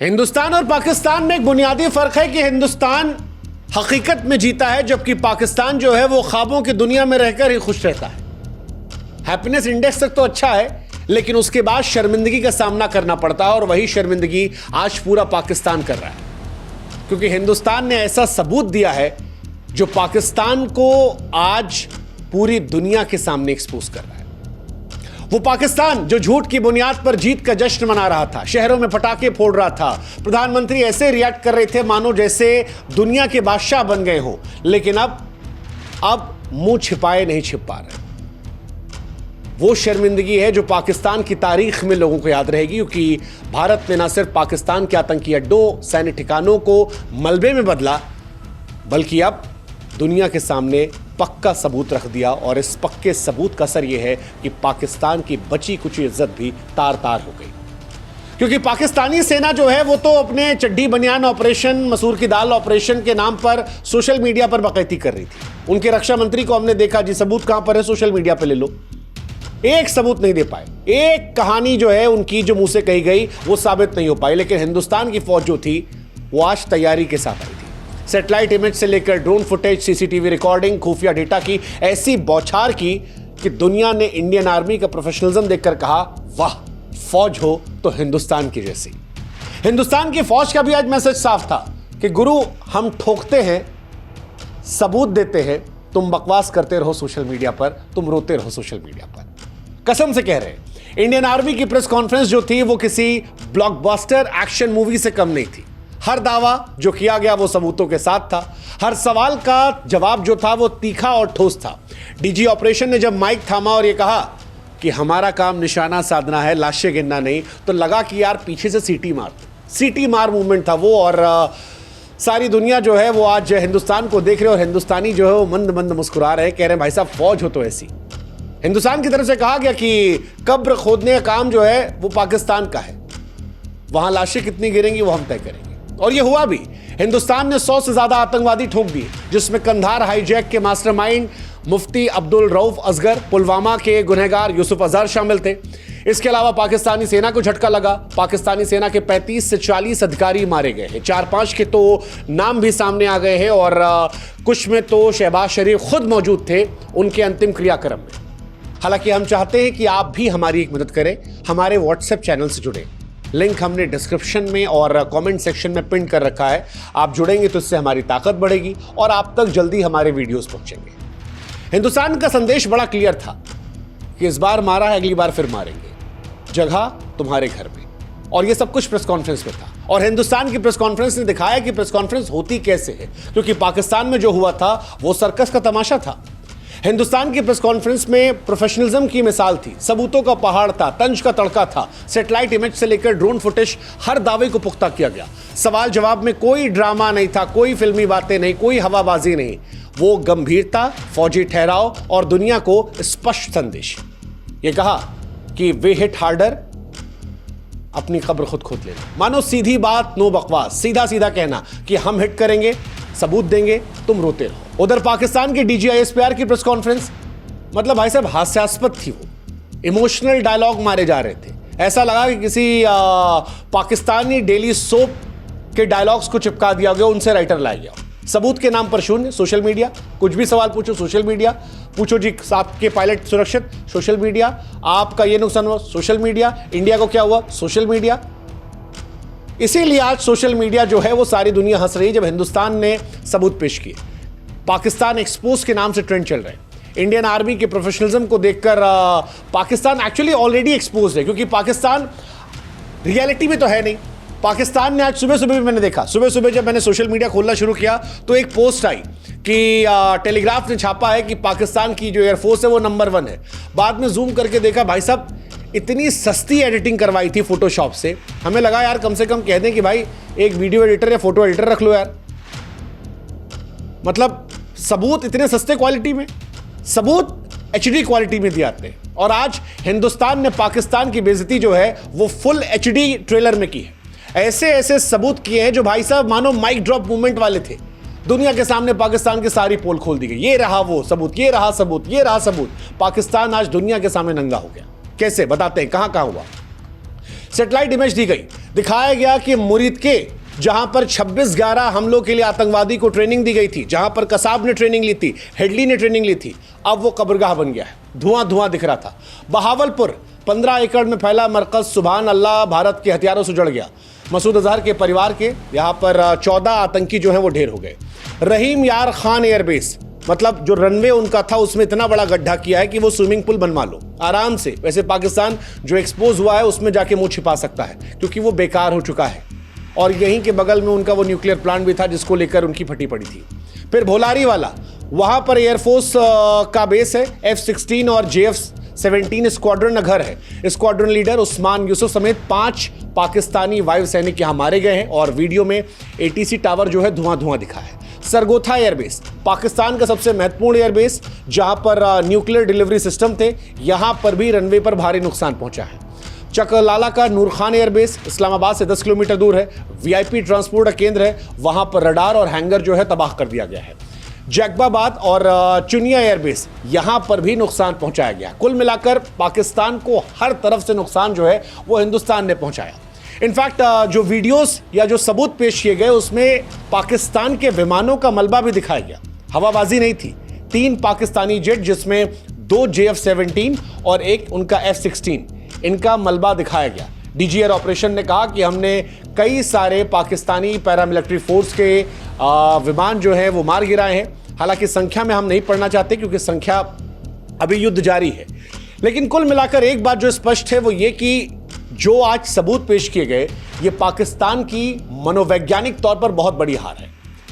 हिंदुस्तान और पाकिस्तान में एक बुनियादी फर्क है कि हिंदुस्तान हकीकत में जीता है, जबकि पाकिस्तान जो है वो ख्वाबों की दुनिया में रहकर ही खुश रहता है। हैप्पीनेस इंडेक्स तक तो अच्छा है, लेकिन उसके बाद शर्मिंदगी का सामना करना पड़ता है, और वही शर्मिंदगी आज पूरा पाकिस्तान कर रहा है, क्योंकि हिंदुस्तान ने ऐसा सबूत दिया है जो पाकिस्तान को आज पूरी दुनिया के सामने एक्सपोज कर रहा है। वो पाकिस्तान जो झूठ की बुनियाद पर जीत का जश्न मना रहा था, शहरों में पटाखे फोड़ रहा था, प्रधानमंत्री ऐसे रिएक्ट कर रहे थे मानो जैसे दुनिया के बादशाह बन गए हो, लेकिन अब मुंह छिपाए नहीं छिप पा रहे। वो शर्मिंदगी है जो पाकिस्तान की तारीख में लोगों को याद रहेगी, क्योंकि भारत ने न सिर्फ पाकिस्तान के आतंकी अड्डों, सैन्य ठिकानों को मलबे में बदला, बल्कि अब दुनिया के सामने पक्का सबूत रख दिया। और इस पक्के सबूत का असर यह है कि पाकिस्तान की बची कुछ इज्जत भी तार तार हो गई, क्योंकि पाकिस्तानी सेना जो है वो तो अपने चड्डी बनियान ऑपरेशन, मसूर की दाल ऑपरेशन के नाम पर सोशल मीडिया पर बकैती कर रही थी। उनके रक्षा मंत्री को हमने देखा, जी सबूत कहां पर है, सोशल मीडिया पे ले लो। एक सबूत नहीं दे पाए, एक कहानी जो है उनकी जो मुंह से कही गई वो साबित नहीं हो पाई। लेकिन हिंदुस्तान की फौज जो थी वो आज तैयारी के साथ आई थी। सैटेलाइट इमेज से लेकर ड्रोन फुटेज, सीसीटीवी रिकॉर्डिंग, खुफिया डेटा की ऐसी बौछार की कि दुनिया ने इंडियन आर्मी का प्रोफेशनलिज्म देखकर कहा, वाह, फौज हो तो हिंदुस्तान की जैसी। हिंदुस्तान की फौज का भी आज मैसेज साफ था कि गुरु, हम ठोकते हैं, सबूत देते हैं, तुम बकवास करते रहो सोशल मीडिया पर, तुम रोते रहो सोशल मीडिया पर। कसम से कह रहे हैं, इंडियन आर्मी की प्रेस कॉन्फ्रेंस जो थी वो किसी ब्लॉकबस्टर एक्शन मूवी से कम नहीं थी। हर दावा जो किया गया वो सबूतों के साथ था, हर सवाल का जवाब जो था वो तीखा और ठोस था। डीजी ऑपरेशन ने जब माइक थामा और ये कहा कि हमारा काम निशाना साधना है, लाशें गिनना नहीं, तो लगा कि यार पीछे से सीटी मार मूवमेंट था वो। और सारी दुनिया जो है वो आज हिंदुस्तान को देख रहे, और हिंदुस्तानी जो है वो मंद मंद मुस्कुरा रहे, कह रहे हैं भाई साहब फौज हो तो ऐसी। हिंदुस्तान की तरफ से कहा गया कि कब्र खोदने का काम जो है वो पाकिस्तान का है, वहां लाशें कितनी गिरेंगी वो हम तय करेंगे। और ये हुआ भी। हिंदुस्तान ने 100 से ज्यादा आतंकवादी ठोक दिए, जिसमें कंधार हाईजैक के मास्टरमाइंड मुफ्ती अब्दुल रऊफ असगर, पुलवामा के गुनहगार यूसुफ अजहर शामिल थे। इसके अलावा पाकिस्तानी सेना को झटका लगा। पाकिस्तानी सेना के 35 से 40 अधिकारी मारे गए हैं। 4-5 के तो नाम भी सामने आ गए हैं, और कुछ में तो शहबाज शरीफ खुद मौजूद थे उनके अंतिम क्रियाक्रम में। हालांकि हम चाहते हैं कि आप भी हमारी एक मदद करें, हमारे व्हाट्सएप चैनल से जुड़े। लिंक हमने डिस्क्रिप्शन में और कमेंट सेक्शन में पिन कर रखा है। आप जुड़ेंगे तो इससे हमारी ताकत बढ़ेगी और आप तक जल्दी हमारे वीडियोस पहुंचेंगे। हिंदुस्तान का संदेश बड़ा क्लियर था कि इस बार मारा है, अगली बार फिर मारेंगे, जगह तुम्हारे घर में। और ये सब कुछ प्रेस कॉन्फ्रेंस में था, और हिंदुस्तान की प्रेस कॉन्फ्रेंस ने दिखाया कि प्रेस कॉन्फ्रेंस होती कैसे है, क्योंकि पाकिस्तान में जो हुआ था वो सर्कस का तमाशा था। हिंदुस्तान की प्रेस कॉन्फ्रेंस में प्रोफेशनलिज्म की मिसाल थी, सबूतों का पहाड़ था, तंज का तड़का था। सैटेलाइट इमेज से लेकर ड्रोन फुटेज, हर दावे को पुख्ता किया गया। सवाल जवाब में कोई ड्रामा नहीं था, कोई फिल्मी बातें नहीं, कोई हवाबाजी नहीं। वो गंभीरता, फौजी ठहराव और दुनिया को स्पष्ट संदेश। ये कहा कि वे हिट हार्डर, अपनी कब्र खुद खोद लेना। मानो सीधी बात, नो बकवास, सीधा सीधा कहना कि हम हिट करेंगे, सबूत देंगे, तुम रोते रहो। उधर पाकिस्तान की DGISPR की प्रेस कॉन्फ्रेंस, मतलब भाई साहब हास्यास्पद थी वो। इमोशनल डायलॉग मारे जा रहे थे, ऐसा लगा कि किसी पाकिस्तानी डेली सोप के डायलॉग्स को चिपका दिया गया, उनसे राइटर लाया गया। सबूत के नाम पर शून्य, सोशल मीडिया। कुछ भी सवाल पूछो, सोशल मीडिया। पूछो जी आपके पायलट सुरक्षित, सोशल मीडिया। आपका ये नुकसान हुआ, सोशल मीडिया। इंडिया को क्या हुआ, सोशल मीडिया। इसीलिए आज सोशल मीडिया जो है वो सारी दुनिया हंस रही है जब हिंदुस्तान ने सबूत पेश किए। पाकिस्तान एक्सपोज के नाम से ट्रेंड चल रहे हैं। इंडियन आर्मी के प्रोफेशनलिज्म को देखकर पाकिस्तान एक्चुअली ऑलरेडी एक्सपोज है, क्योंकि पाकिस्तान रियलिटी में तो है नहीं। पाकिस्तान ने आज सुबह भी मैंने देखा, सुबह जब मैंने सोशल मीडिया खोलना शुरू किया तो एक पोस्ट आई कि टेलीग्राफ ने छापा है कि पाकिस्तान की जो एयरफोर्स है वो नंबर 1 है। बाद में जूम करके देखा, भाई साहब इतनी सस्ती एडिटिंग करवाई थी फोटोशॉप से, हमें लगा यार कम से कम कह दें कि भाई एक वीडियो एडिटर या फोटो एडिटर रख लो यार। मतलब सबूत इतने सस्ते क्वालिटी में, सबूत HD क्वालिटी में दिए जाते हैं। और आज हिंदुस्तान ने पाकिस्तान की बेइज्जती जो है वो फुल HD ट्रेलर में की है। ऐसे ऐसे सबूत किए हैं जो भाई साहब मानो माइक ड्रॉप मूवमेंट वाले थे। दुनिया के सामने पाकिस्तान की सारी पोल खोल दी गई, ये रहा वो सबूत, ये रहा सबूत, ये रहा सबूत। पाकिस्तान आज दुनिया के सामने नंगा हो गया। कैसे, बताते हैं कहां हुआ। सैटेलाइट इमेज दी गई, दिखाया गया कि मुरीद के जहां पर 26/11 हमलों के लिए आतंकवादी को ट्रेनिंग दी गई थी, जहां पर कसाब ने ट्रेनिंग ली थी, हेडली ने ट्रेनिंग ली थी, अब वो कब्रगाह बन गया है। धुआं धुआं दिख रहा था। बहावलपुर 15 एकड़ में फैला मरकज सुभान अल्लाह भारत के हथियारों से उजड़ गया। मसूद अजहर के परिवार के यहां पर 14 आतंकी जो हैं वो ढेर हो गए। रहीम यार खान एयरबेस, मतलब जो रनवे उनका था उसमें इतना बड़ा गड्ढा किया है कि वो स्विमिंग पूल बनवा लो आराम से। वैसे पाकिस्तान जो एक्सपोज हुआ है उसमें जाके मुंह छिपा सकता है क्योंकि वो बेकार हो चुका है। और यहीं के बगल में उनका वो न्यूक्लियर प्लांट भी था जिसको लेकर उनकी फटी पड़ी थी। फिर भोलारी वाला, वहां पर एयरफोर्स का बेस है। F-16 और JF-17 स्क्वाड्रन घर है। स्क्वाड्रन लीडर उस्मान यूसुफ समेत 5 पाकिस्तानी वायु सैनिक यहां मारे गए हैं और वीडियो में ATC टावर जो है धुआं धुआं दिखा है। सरगोथा एयरबेस, पाकिस्तान का सबसे महत्वपूर्ण एयरबेस जहां पर न्यूक्लियर डिलीवरी सिस्टम थे, यहां पर भी रनवे पर भारी नुकसान पहुंचा है। चकलाला का नूर खान एयरबेस इस्लामाबाद से 10 किलोमीटर दूर है। VIP ट्रांसपोर्ट केंद्र है, वहां पर रडार और हैंगर जो है तबाह कर दिया गया है। जैकबाबाद और चुनिया एयरबेस, यहां पर भी नुकसान पहुंचाया गया। कुल मिलाकर पाकिस्तान को हर तरफ से नुकसान जो है वो हिंदुस्तान ने पहुंचाया। इनफैक्ट जो वीडियोस या जो सबूत पेश किए गए उसमें पाकिस्तान के विमानों का मलबा भी दिखाया गया। हवाबाजी नहीं थी। 3 पाकिस्तानी जेट जिसमें 2 JF-17 और एक उनका F-16, इनका मलबा दिखाया गया। DG एयर ऑपरेशन ने कहा कि हमने कई सारे पाकिस्तानी पैरामिलिट्री फोर्स के विमान जो हैं वो मार गिराए हैं। हालांकि संख्या में हम नहीं पढ़ना चाहते क्योंकि संख्या अभी युद्ध जारी है। लेकिन कुल मिलाकर एक बात जो स्पष्ट है वो ये कि जो आज सबूत पेश किए गए ये पाकिस्तान की मनोवैज्ञानिक तौर पर बहुत बड़ी हार है।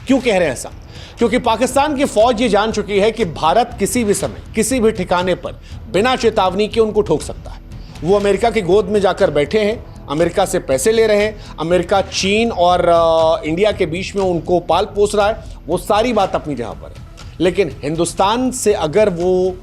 क्यों कह रहे हैं ऐसा? क्योंकि पाकिस्तान की फौज ये जान चुकी है कि भारत किसी भी समय किसी भी ठिकाने पर बिना चेतावनी के उनको ठोक सकता है। वो अमेरिका की गोद में जाकर बैठे हैं, अमेरिका से पैसे ले रहे हैं, अमेरिका चीन और इंडिया के बीच में उनको पाल पोस रहा है। वो सारी बात अपनी जगह पर है, लेकिन हिंदुस्तान से अगर वो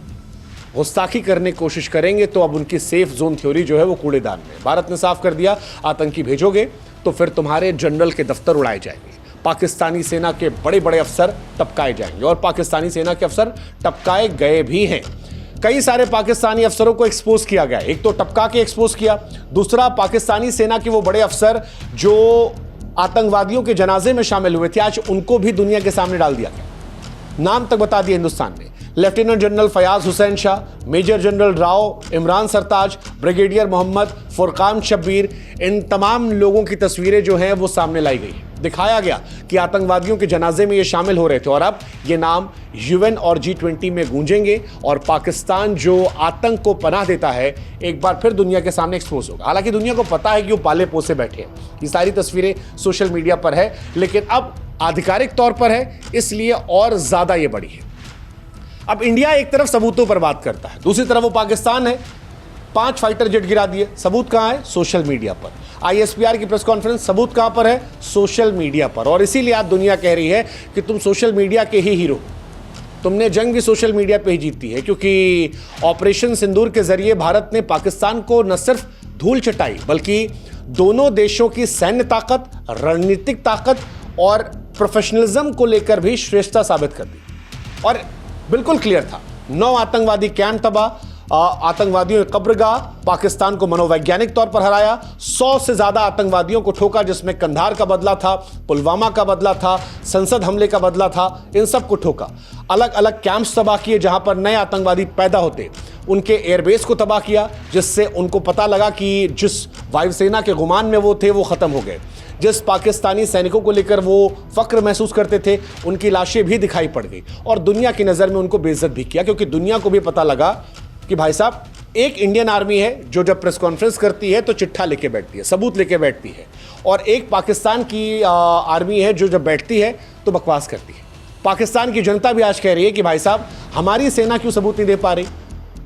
गुस्ताखी करने की कोशिश करेंगे तो अब उनकी सेफ जोन थ्योरी जो है वो कूड़ेदान में। भारत ने साफ कर दिया, आतंकी भेजोगे तो फिर तुम्हारे जनरल के दफ्तर उड़ाए जाएंगे, पाकिस्तानी सेना के बड़े बड़े अफसर टपकाए जाएंगे। और पाकिस्तानी सेना के अफसर टपकाए गए भी हैं। कई सारे पाकिस्तानी अफसरों को एक्सपोज किया गया। एक तो टपका के एक्सपोज किया, दूसरा पाकिस्तानी सेना के वो बड़े अफसर जो आतंकवादियों के जनाजे में शामिल हुए थे, आज उनको भी दुनिया के सामने डाल दिया गया। नाम तक बता दिया हिंदुस्तान ने। Lieutenant general Fayaz Hussain Shah, major general Rao Imran Sartaj, brigadier Mohammad Furqan Shabbir, इन तमाम लोगों की तस्वीरें जो हैं वो सामने लाई गई। दिखाया गया कि आतंकवादियों के जनाजे में ये शामिल हो रहे थे और अब ये नाम UN और G20 में गूंजेंगे और पाकिस्तान जो आतंक को पनाह देता है एक बार फिर दुनिया के सामने एक्सपोज होगा। हालांकि दुनिया को पता है कि वो पाले पोसे बैठे हैं। ये सारी तस्वीरें सोशल मीडिया पर है, लेकिन अब आधिकारिक तौर पर है, इसलिए और ज्यादा ये बड़ी है। अब इंडिया एक तरफ सबूतों पर बात करता है, दूसरी तरफ वो पाकिस्तान है। 5 फाइटर जेट गिरा दिए, सबूत कहां है? सोशल मीडिया पर। ISPR की प्रेस कॉन्फ्रेंस, सबूत कहां पर है? सोशल मीडिया पर। और इसीलिए आज दुनिया कह रही है कि तुम सोशल मीडिया के ही हीरो, तुमने जंग भी सोशल मीडिया पे ही जीती है। क्योंकि ऑपरेशन सिंदूर के जरिए भारत ने पाकिस्तान को न सिर्फ धूल चटाई बल्कि दोनों देशों की सैन्य ताकत, रणनीतिक ताकत और प्रोफेशनलिज्म को लेकर भी श्रेष्ठता साबित कर दी। और बिल्कुल क्लियर था, 9 आतंकवादी कैंप तबाह, आतंकवादियों की कब्रगाह, पाकिस्तान को मनोवैज्ञानिक तौर पर हराया, 100 से ज्यादा आतंकवादियों को ठोका, जिसमें कंधार का बदला था, पुलवामा का बदला था, संसद हमले का बदला था, इन सब को ठोका। अलग अलग कैंप्स तबाह किए जहां पर नए आतंकवादी पैदा होते, उनके एयरबेस को तबाह किया, जिससे उनको पता लगा कि जिस वायुसेना के गुमान में वो थे वो खत्म हो गए। जिस पाकिस्तानी सैनिकों को लेकर वो फक्र महसूस करते थे, उनकी लाशें भी दिखाई पड़ गई और दुनिया की नज़र में उनको बेइज्जत भी किया। क्योंकि दुनिया को भी पता लगा कि भाई साहब, एक इंडियन आर्मी है जो जब प्रेस कॉन्फ्रेंस करती है तो चिट्ठा लेके बैठती है, सबूत लेके बैठती है, और एक पाकिस्तान की आर्मी है जो जब बैठती है तो बकवास करती है। पाकिस्तान की जनता भी आज कह रही है कि भाई साहब, हमारी सेना क्यों सबूत नहीं दे पा रही?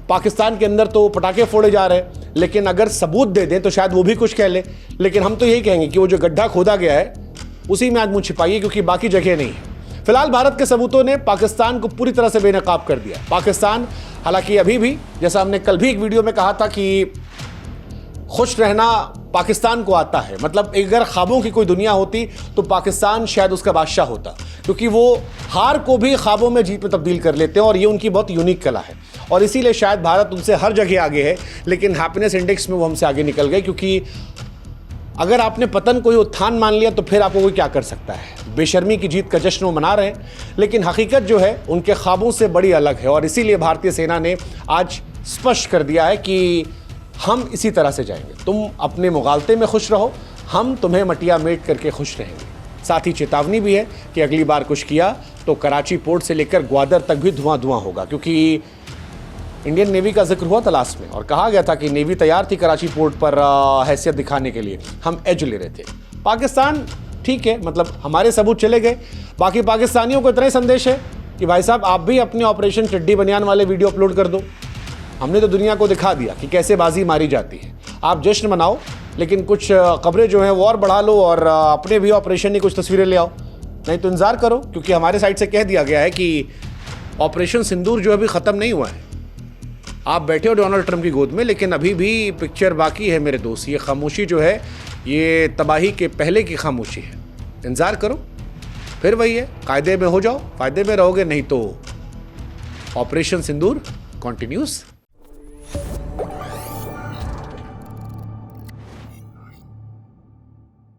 पाकिस्तान के अंदर तो पटाखे फोड़े जा रहे हैं, लेकिन अगर सबूत दे दें तो शायद वो भी कुछ कह ले। लेकिन हम तो यही कहेंगे कि वो जो गड्ढा खोदा गया है उसी में आज मुंह छिपाइए, क्योंकि बाकी जगह नहीं है। फिलहाल भारत के सबूतों ने पाकिस्तान को पूरी तरह से बेनकाब कर दिया। पाकिस्तान हालांकि अभी भी, जैसा हमने कल भी एक वीडियो में कहा था कि खुश रहना पाकिस्तान को आता है। मतलब अगर ख्वाबों की कोई दुनिया होती तो पाकिस्तान शायद उसका बादशाह होता, क्योंकि वो हार को भी ख्वाबों में जीत में तब्दील कर लेते हैं और ये उनकी बहुत यूनिक कला है। और इसीलिए शायद भारत उनसे हर जगह आगे है, लेकिन हैप्पीनेस इंडेक्स में वो हमसे आगे निकल गए। क्योंकि अगर आपने पतन को ही उत्थान मान लिया तो फिर आपको कोई क्या कर सकता है। बेशर्मी की जीत का जश्न वो मना रहे हैं, लेकिन हकीकत जो है उनके ख्वाबों से बड़ी अलग है। और इसीलिए भारतीय सेना ने आज स्पष्ट कर दिया है कि हम इसी तरह से जाएंगे। तुम अपने मुगालते में खुश रहो, हम तुम्हें मटिया मेट करके खुश रहेंगे। साथ ही चेतावनी भी है कि अगली बार कुछ किया तो कराची पोर्ट से लेकर ग्वादर तक भी धुआं धुआं होगा। क्योंकि इंडियन नेवी का जिक्र हुआ तलाश में और कहा गया था कि नेवी तैयार थी कराची पोर्ट पर हैसियत दिखाने के लिए, हम एज ले रहे थे। पाकिस्तान ठीक है, मतलब हमारे सबूत चले गए। बाकी पाकिस्तानियों को इतना ही संदेश है कि भाई साहब आप भी अपने ऑपरेशन चड्डी बनियान वाले वीडियो अपलोड कर दो। हमने तो दुनिया को दिखा दिया कि कैसे बाजी मारी जाती है। आप जश्न मनाओ, लेकिन कुछ खबरें जो हैं वो और बढ़ा लो और अपने भी ऑपरेशन की कुछ तस्वीरें ले आओ। नहीं तो इंतजार करो, क्योंकि हमारे साइड से कह दिया गया है कि ऑपरेशन सिंदूर जो अभी ख़त्म नहीं हुआ है। आप बैठे हो डोनाल्ड ट्रंप की गोद में, लेकिन अभी भी पिक्चर बाकी है मेरे दोस्त। ये खामोशी जो है ये तबाही के पहले की खामोशी है। इंतज़ार करो, फिर वही है, कायदे में हो जाओ, फ़ायदे में रहोगे, नहीं तो ऑपरेशन सिंदूर कंटिन्यूस।